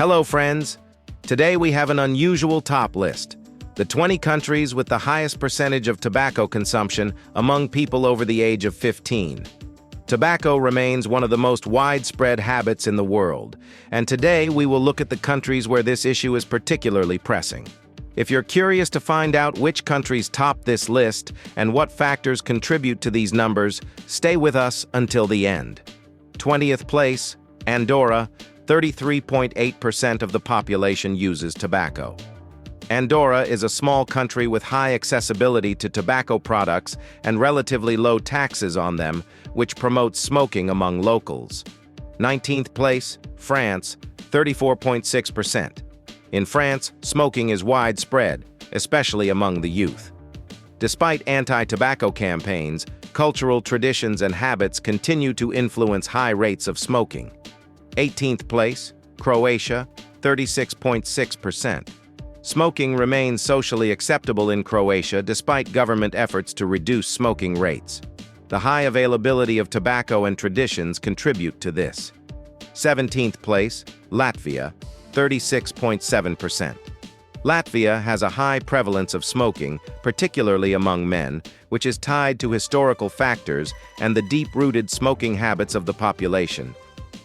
Hello, friends. Today we have an unusual top list. The 20 countries with the highest percentage of tobacco consumption among people over the age of 15. Tobacco remains one of the most widespread habits in the world, and today we will look at the countries where this issue is particularly pressing. If you're curious to find out which countries top this list and what factors contribute to these numbers, stay with us until the end. 20th place, Andorra. 33.8% of the population uses tobacco. Andorra is a small country with high accessibility to tobacco products and relatively low taxes on them, which promotes smoking among locals. 19th place, France, 34.6%. In France, smoking is widespread, especially among the youth. Despite anti-tobacco campaigns, cultural traditions and habits continue to influence high rates of smoking. 18th place, Croatia, 36.6%. Smoking remains socially acceptable in Croatia despite government efforts to reduce smoking rates. The high availability of tobacco and traditions contribute to this. 17th place, Latvia, 36.7%. Latvia has a high prevalence of smoking, particularly among men, which is tied to historical factors and the deep-rooted smoking habits of the population.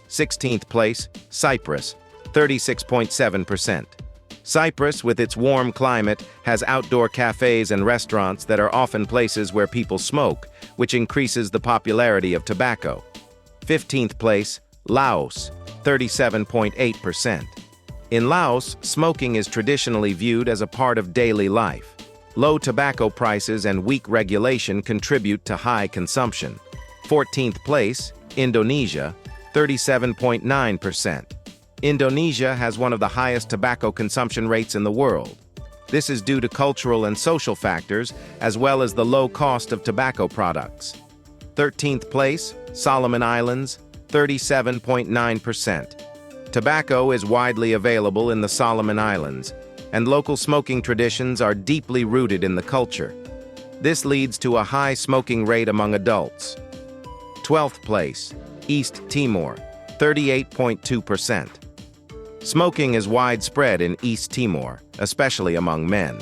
16th place, Cyprus, 36.7%. Cyprus, with its warm climate, has outdoor cafes and restaurants that are often places where people smoke, which increases the popularity of tobacco. 15th place, Laos, 37.8%. In Laos, smoking is traditionally viewed as a part of daily life. Low tobacco prices and weak regulation contribute to high consumption. 14th place, Indonesia, 37.9%. Indonesia has one of the highest tobacco consumption rates in the world. This is due to cultural and social factors, as well as the low cost of tobacco products. 13th place, Solomon Islands, 37.9%. Tobacco is widely available in the Solomon Islands, and local smoking traditions are deeply rooted in the culture. This leads to a high smoking rate among adults. 12th place, East Timor, 38.2%. Smoking is widespread in East Timor, especially among men.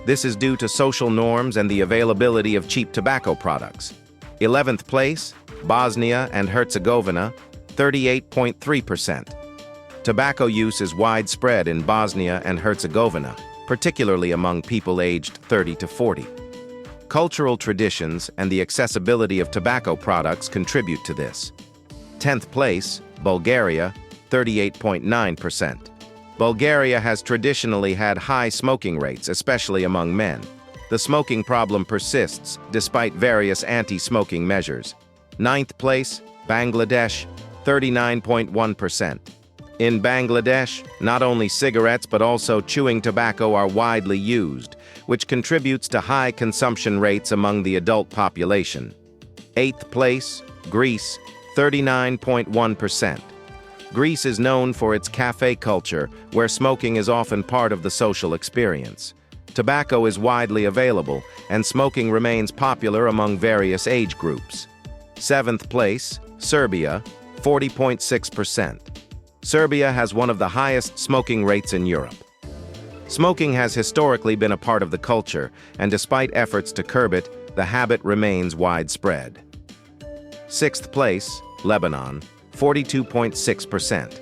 This is due to social norms and the availability of cheap tobacco products. 11th place, Bosnia and Herzegovina, 38.3%. Tobacco use is widespread in Bosnia and Herzegovina, particularly among people aged 30 to 40. Cultural traditions and the accessibility of tobacco products contribute to this. 10th place, Bulgaria, 38.9%. Bulgaria has traditionally had high smoking rates, especially among men. The smoking problem persists despite various anti-smoking measures. 9th place, Bangladesh, 39.1%. In Bangladesh, not only cigarettes but also chewing tobacco are widely used, which contributes to high consumption rates among the adult population. 8th place, Greece, 39.1%. Greece is known for its cafe culture, where smoking is often part of the social experience. Tobacco is widely available, and smoking remains popular among various age groups. 7th place, Serbia, 40.6%. Serbia has one of the highest smoking rates in Europe. Smoking has historically been a part of the culture, and despite efforts to curb it, the habit remains widespread. 6th place, Lebanon, 42.6%.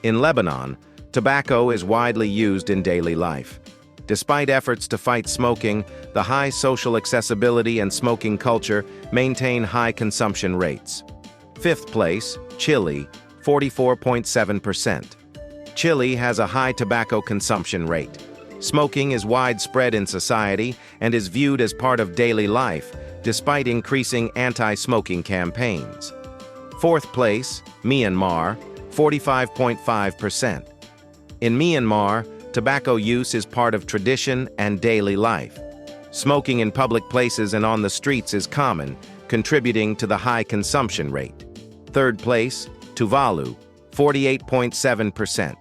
In Lebanon, tobacco is widely used in daily life. Despite efforts to fight smoking, the high social accessibility and smoking culture maintain high consumption rates. 5th place, Chile, 44.7%. Chile has a high tobacco consumption rate. Smoking is widespread in society and is viewed as part of daily life, despite increasing anti-smoking campaigns. 4th place, Myanmar, 45.5%. In Myanmar, tobacco use is part of tradition and daily life. Smoking in public places and on the streets is common, contributing to the high consumption rate. 3rd place, Tuvalu, 48.7%.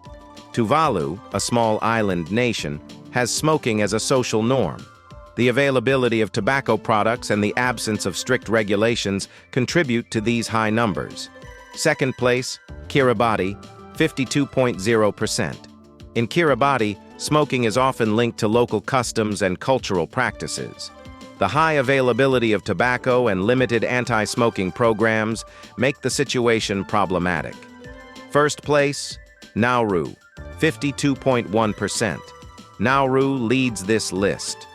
Tuvalu, a small island nation, has smoking as a social norm. The availability of tobacco products and the absence of strict regulations contribute to these high numbers. 2nd place, Kiribati, 52.0%. In Kiribati, smoking is often linked to local customs and cultural practices. The high availability of tobacco and limited anti-smoking programs make the situation problematic. First place, Nauru, 52.1%. Nauru leads this list.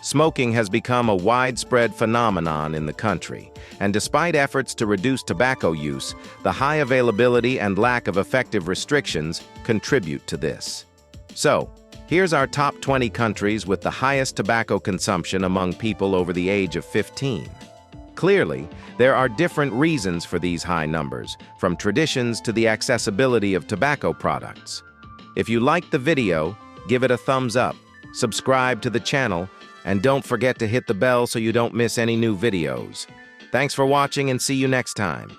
Smoking has become a widespread phenomenon in the country, and despite efforts to reduce tobacco use, the high availability and lack of effective restrictions contribute to this. So, here's our top 20 countries with the highest tobacco consumption among people over the age of 15. Clearly, there are different reasons for these high numbers, from traditions to the accessibility of tobacco products. If you liked the video, give it a thumbs up, subscribe to the channel, and don't forget to hit the bell so you don't miss any new videos. Thanks for watching and see you next time.